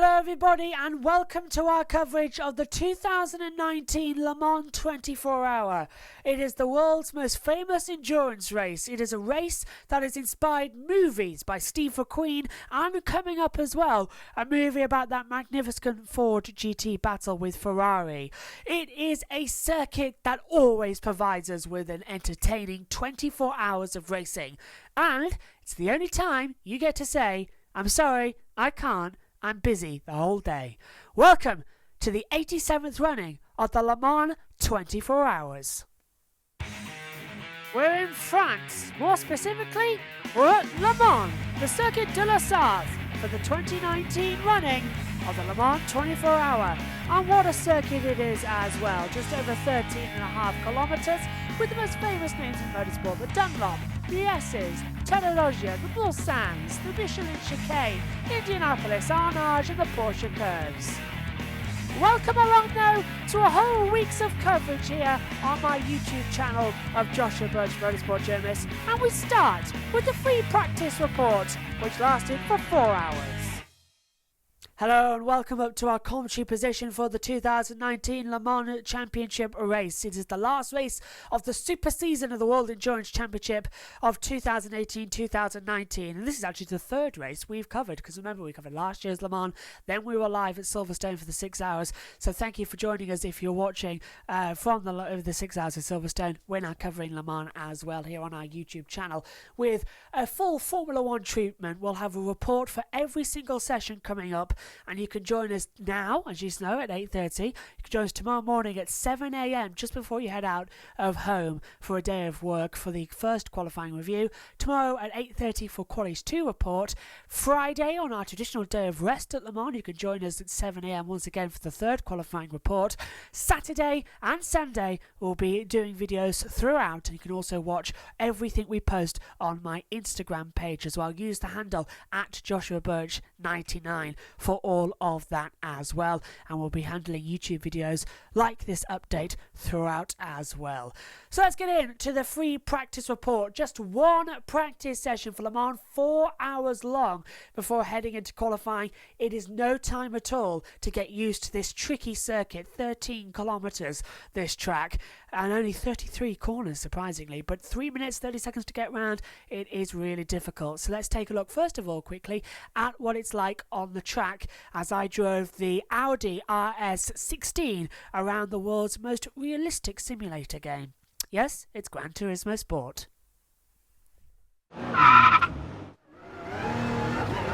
Hello everybody and welcome to our coverage of the 2019 Le Mans 24 Hour. It is the world's most famous endurance race. It is a race that has inspired movies by Steve McQueen and coming up as well, a movie about that magnificent Ford GT battle with Ferrari. It is a circuit that always provides us with an entertaining 24 hours of racing. And it's the only time you get to say, I'm sorry, I can't. I'm busy the whole day. Welcome to the 87th running of the Le Mans 24 Hours. We're in France. More specifically, we're at Le Mans, the Circuit de la Sarthe, for the 2019 running of the Le Mans 24 Hour. And what a circuit it is as well. Just over 13.5 kilometres, with the most famous names in motorsport, the Dunlop, the S's, Terra-Loggia, the Mulsannes, the Michelin Chicane, Indianapolis, Arnage and the Porsche Curves. Welcome along though to a whole week's of coverage here on my YouTube channel of Joshua Birch Motorsport Journalist, and we start with the free practice report, which lasted for 4 hours. Hello and welcome up to our commentary position for the 2019 Le Mans Championship race. It is the last race of the super season of the World Endurance Championship of 2018-2019. And this is actually the third race we've covered, because remember we covered last year's Le Mans, then we were live at Silverstone for the 6 hours. So thank you for joining us if you're watching from the 6 hours of Silverstone. We're now covering Le Mans as well here on our YouTube channel with a full Formula 1 treatment. We'll have a report for every single session coming up. And you can join us now, as you know, at 8:30. You can join us tomorrow morning at 7 a.m, just before you head out of home for a day of work for the first qualifying review. Tomorrow at 8:30 for Qualis 2 report. Friday, on our traditional day of rest at Le Mans, you can join us at 7 a.m. once again for the third qualifying report. Saturday and Sunday, we'll be doing videos throughout. And you can also watch everything we post on my Instagram page as well. Use the handle at Joshua Birch 99 for all of that as well, and we'll be handling YouTube videos like this update throughout as well. So let's get into the free practice report. Just one practice session for Le Mans, 4 hours long before heading into qualifying. It is no time at all to get used to this tricky circuit. 13 kilometres this track and only 33 corners surprisingly, but 3 minutes 30 seconds to get round. It is really difficult. So let's take a look first of all quickly at what it's like on the track as I drove the Audi RS16 around the world's most realistic simulator game. Yes, it's Gran Turismo Sport.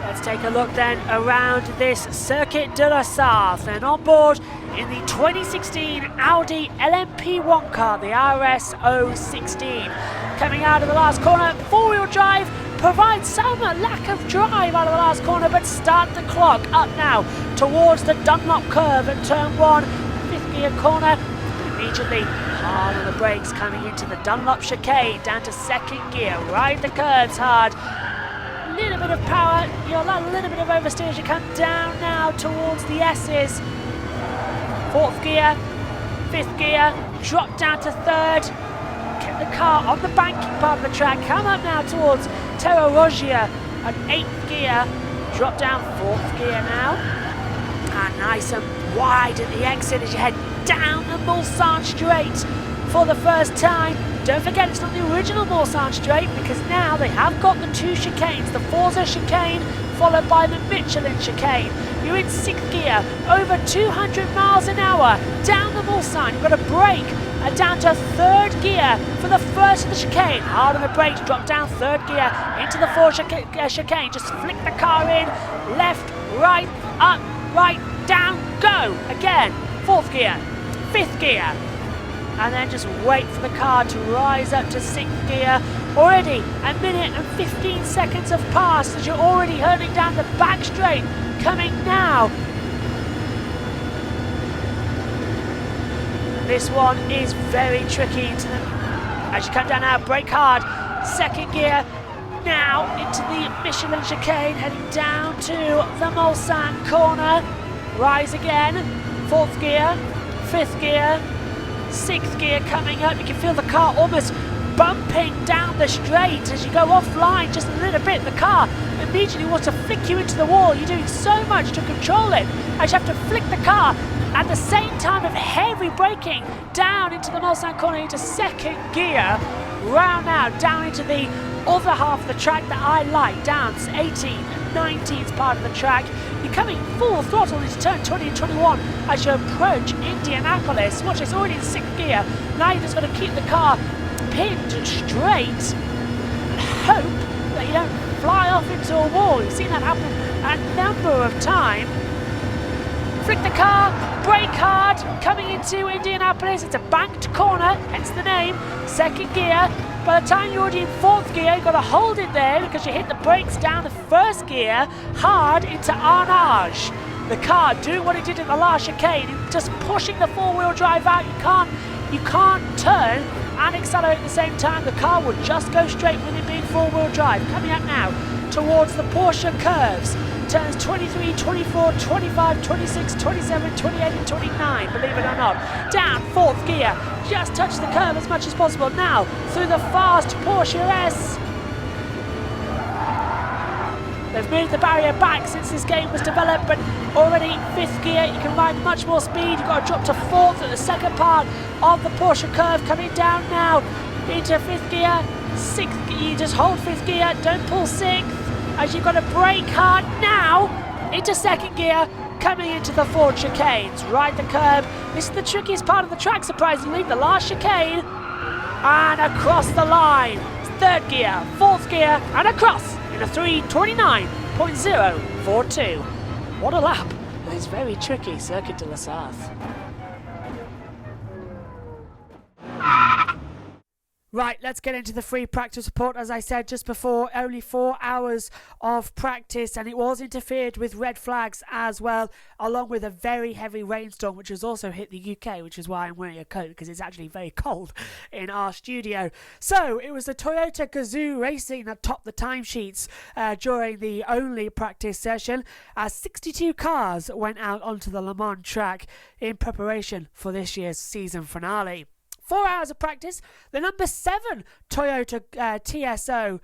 Let's take a look then around this Circuit de la Sarthe, and on board in the 2016 Audi LMP1 car, the RS016. Coming out of the last corner, four-wheel drive, provides some lack of drive out of the last corner, but start the clock up now towards the Dunlop curve at turn 1, 5th gear corner. Immediately hard on the brakes coming into the Dunlop chicane, down to 2nd gear, ride the curves hard. Little bit of power, you'll allow a little bit of oversteer as you come down now towards the S's. 4th gear, 5th gear, drop down to 3rd. Get the car on the banking part of the track, come up now towards Terra-Loggia at 8th gear, drop down 4th gear now. And nice and wide at the exit as you head down the Mulsanne straight for the first time. Don't forget it's not the original Mulsanne straight, because now they have got the 2 chicanes, the Forza chicane followed by the Michelin chicane. You're in 6th gear, over 200 miles an hour down the Mulsanne. You've got a brake down to 3rd gear for the first of the chicane. Hard on the brakes, drop down 3rd gear into the Forza chicane. Just flick the car in, left, right, up, right, down, go again. 4th gear, 5th gear. And then just wait for the car to rise up to 6th gear. Already a minute and 15 seconds have passed as you're already hurtling down the back straight. Coming now. This one is very tricky as you come down now, brake hard. 2nd gear now into the Michelin chicane, heading down to the Mulsanne corner. Rise again. 4th gear, 5th gear. 6th gear coming up. You can feel the car almost bumping down the straight as you go offline just a little bit. The car immediately wants to flick you into the wall. You're doing so much to control it, as you have to flick the car at the same time of heavy braking down into the Mulsanne corner into second gear. Round now, down into the other half of the track that I like, down to 18 and 19's part of the track. You're coming full throttle into turn 20 and 21 as you approach Indianapolis. Watch, it's already in sixth gear. Now you're just going to keep the car pinned straight and hope that you don't fly off into a wall. You've seen that happen a number of times. Flick the car, brake hard, coming into Indianapolis. It's a banked corner, hence the name, second gear. By the time you're already in fourth gear, you've got to hold it there because you hit the brakes down the first gear, hard into Arnage. The car doing what it did in the last chicane, just pushing the four-wheel drive out. You can't turn and accelerate at the same time. The car will just go straight with it being four-wheel drive. Coming up now towards the Porsche curves. Turns 23, 24, 25, 26, 27, 28 and 29, believe it or not. Down fourth gear, just touch the curve as much as possible. Now through the fast Porsche S. They've moved the barrier back since this game was developed, but already fifth gear, you can ride much more speed. You've got to drop to fourth at the second part of the Porsche curve. Coming down now into fifth gear, sixth gear, you just hold fifth gear, don't pull sixth. As you've got to brake hard now into second gear, coming into the Ford chicanes. Ride the curb. This is the trickiest part of the track, surprisingly, the last chicane. And across the line. Third gear, fourth gear, and across in a 3:29.042. What a lap. It's very tricky, Circuit de la Sarthe. Right, let's get into the free practice report. As I said just before, only 4 hours of practice, and it was interfered with red flags as well, along with a very heavy rainstorm, which has also hit the UK, which is why I'm wearing a coat, because it's actually very cold in our studio. So, it was the Toyota Gazoo Racing that topped the timesheets during the only practice session, as 62 cars went out onto the Le Mans track in preparation for this year's season finale. 4 hours of practice. The number 7 Toyota TSO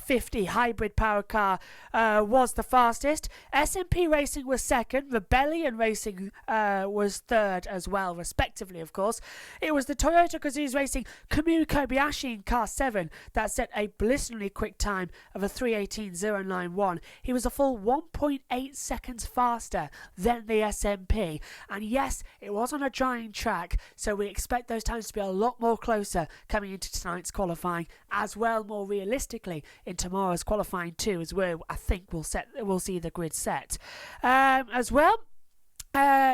50 hybrid power car was the fastest. SMP Racing was second. Rebellion Racing was third as well, respectively, of course. It was the Toyota Gazoo Racing Kamui Kobayashi in car 7 that set a blisteringly quick time of a 3:18.091. He was a full 1.8 seconds faster than the SMP. And yes, it was on a drying track, so we expect those times to be a lot more closer coming into tonight's qualifying, as well more realistically in tomorrow's qualifying too, as where I think we'll see the grid set. As well,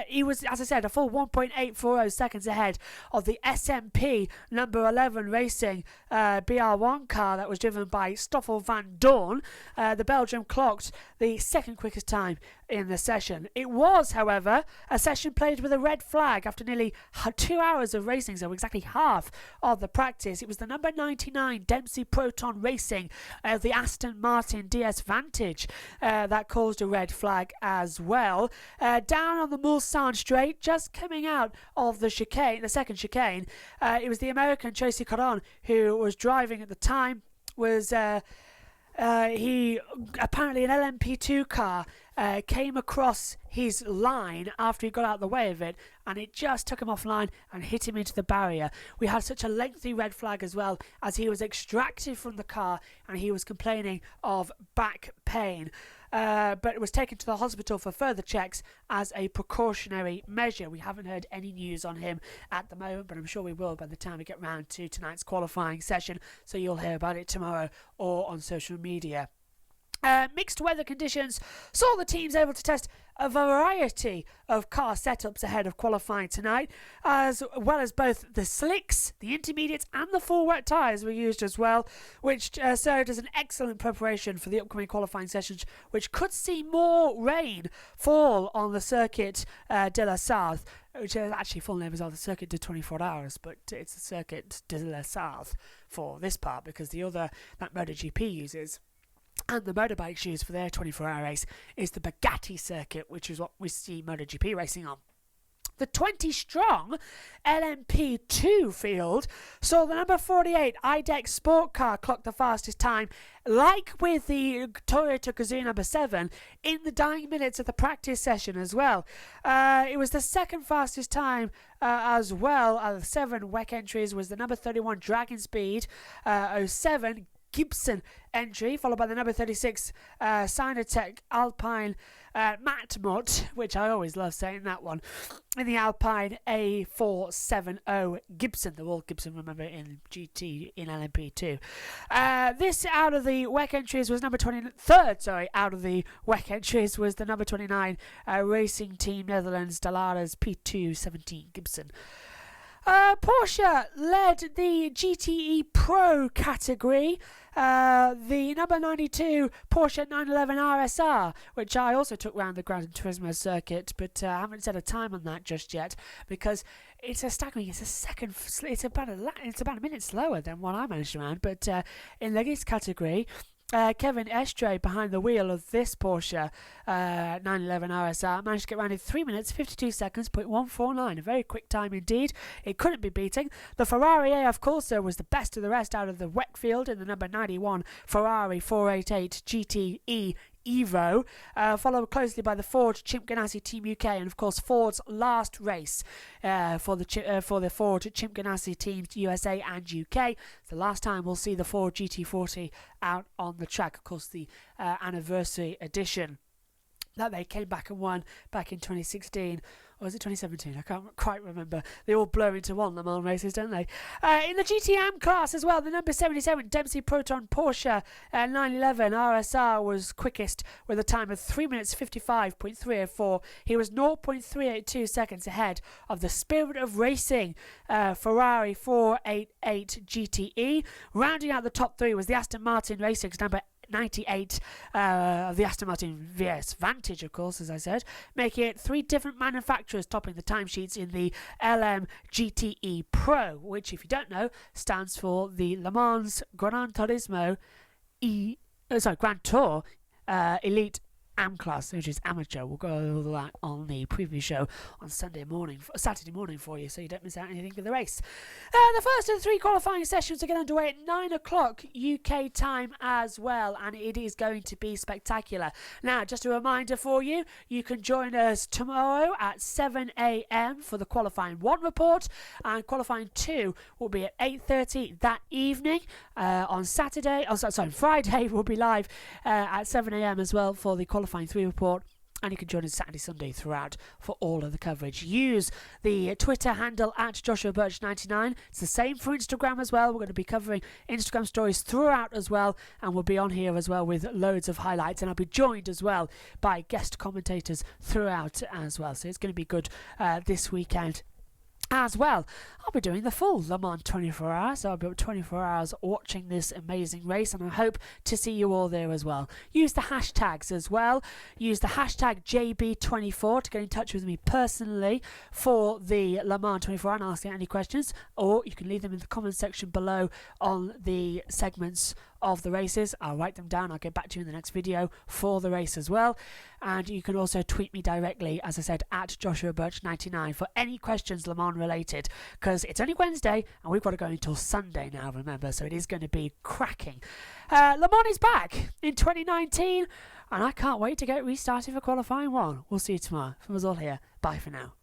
he was, as I said, a full 1.840 seconds ahead of the SMP number 11 Racing BR1 car that was driven by Stoffel van Dorn. The Belgian clocked the second quickest time in the session. It was, however, a session played with a red flag after nearly 2 hours of racing, so exactly half of the practice. It was the number 99 Dempsey Proton Racing, the Aston Martin DS Vantage, that caused a red flag as well. Down on the Mulsanne straight, just coming out of the chicane, the second chicane, it was the American Tracy Caron who was driving at the time. He apparently an LMP2 car came across his line after he got out of the way of it, and it just took him offline and hit him into the barrier. We had such a lengthy red flag as well, as he was extracted from the car and he was complaining of back pain. But it was taken to the hospital for further checks as a precautionary measure. We haven't heard any news on him at the moment, but I'm sure we will by the time we get round to tonight's qualifying session, so you'll hear about it tomorrow or on social media. Mixed weather conditions saw the teams able to test a variety of car setups ahead of qualifying tonight, as well as both the slicks, the intermediates and the full wet tyres were used as well, which served as an excellent preparation for the upcoming qualifying sessions, which could see more rain fall on the Circuit de la Sarthe, which is actually full name is the Circuit de 24 Hours, but it's the Circuit de la Sarthe for this part, because the other that MotoGP uses and the motorbikes used for their 24-hour race is the Bugatti circuit, which is what we see MotoGP racing on. The 20-strong LMP2 field saw the number 48 IDEX Sport car clock the fastest time, like with the Toyota Gazoo number 7, in the dying minutes of the practice session as well. It was the second fastest time as well. Out of the 7 WEC entries was the number 31 Dragon Speed 07 Gibson entry, followed by the number 36 Sinotech Alpine Matmut, which I always love saying that one, in the Alpine A470 Gibson, the Walt Gibson, remember, in GT in LMP2. This out of the WEC entries was number 23rd, out of the WEC entries was the number 29 Racing Team Netherlands Dallara P217 Gibson. Porsche led the GTE Pro category. The number 92 Porsche 911 RSR, which I also took round the Gran Turismo circuit, but I haven't set a time on that just yet because it's a staggering. It's about a minute slower than what I managed around. But in this category, Kevin Estre, behind the wheel of this Porsche 911 RSR, managed to get around in 3 minutes 52 seconds, .149, a very quick time indeed. It couldn't be beating. The Ferrari AF Corsa was the best of the rest out of the WEC field in the number 91 Ferrari 488 GTE Evo, followed closely by the Ford Chimp Ganassi Team UK, and of course Ford's last race for the Ford Chimp Ganassi teams USA and UK. It's the last time we'll see the Ford GT40 out on the track. Of course, the anniversary edition that they came back and won back in 2016. Or was it 2017? I can't quite remember. They all blur into one, Le Mans races, don't they? In the GTM class as well, the number 77 Dempsey Proton Porsche 911 RSR was quickest with a time of 3 minutes 55.304. He was 0.382 seconds ahead of the Spirit of Racing Ferrari 488 GTE. Rounding out the top 3 was the Aston Martin Racing's number 98 of the Aston Martin VS Vantage, of course, as I said, making it 3 different manufacturers topping the timesheets in the LM GTE Pro, which, if you don't know, stands for the Le Mans Gran Turismo Grand Tour Elite AM class, which is amateur. We'll go over that on the preview show on Saturday morning for you, so you don't miss out anything of the race. The first of the 3 qualifying sessions are getting underway at 9 o'clock UK time as well, and it is going to be spectacular. Now, just a reminder for you, you can join us tomorrow at 7 a.m. for the qualifying 1 report, and qualifying 2 will be at 8:30 that evening. On Friday we'll be live at 7 a.m. as well for the qualifying 3 report, and you can join us Saturday, Sunday throughout for all of the coverage. Use the Twitter handle at Joshua Birch 99. It's the same for Instagram as well. We're going to be covering Instagram stories throughout as well, and we'll be on here as well with loads of highlights, and I'll be joined as well by guest commentators throughout as well, so it's going to be good this weekend as well. I'll be doing the full Le Mans 24 hours, so I'll be up 24 hours watching this amazing race, and I hope to see you all there as well. Use the hashtags as well. Use the hashtag JB24 to get in touch with me personally for the Le Mans 24 and ask any questions, or you can leave them in the comment section below on the segments of the races. I'll write them down. I'll get back to you in the next video for the race as well. And you can also tweet me directly, as I said, at Joshua Birch 99 for any questions Le Mans related, because it's only Wednesday and we've got to go until Sunday now, remember, so it is going to be cracking. Le Mans is back in 2019, and I can't wait to get restarted for qualifying 1. We'll see you tomorrow. From us all here, bye for now.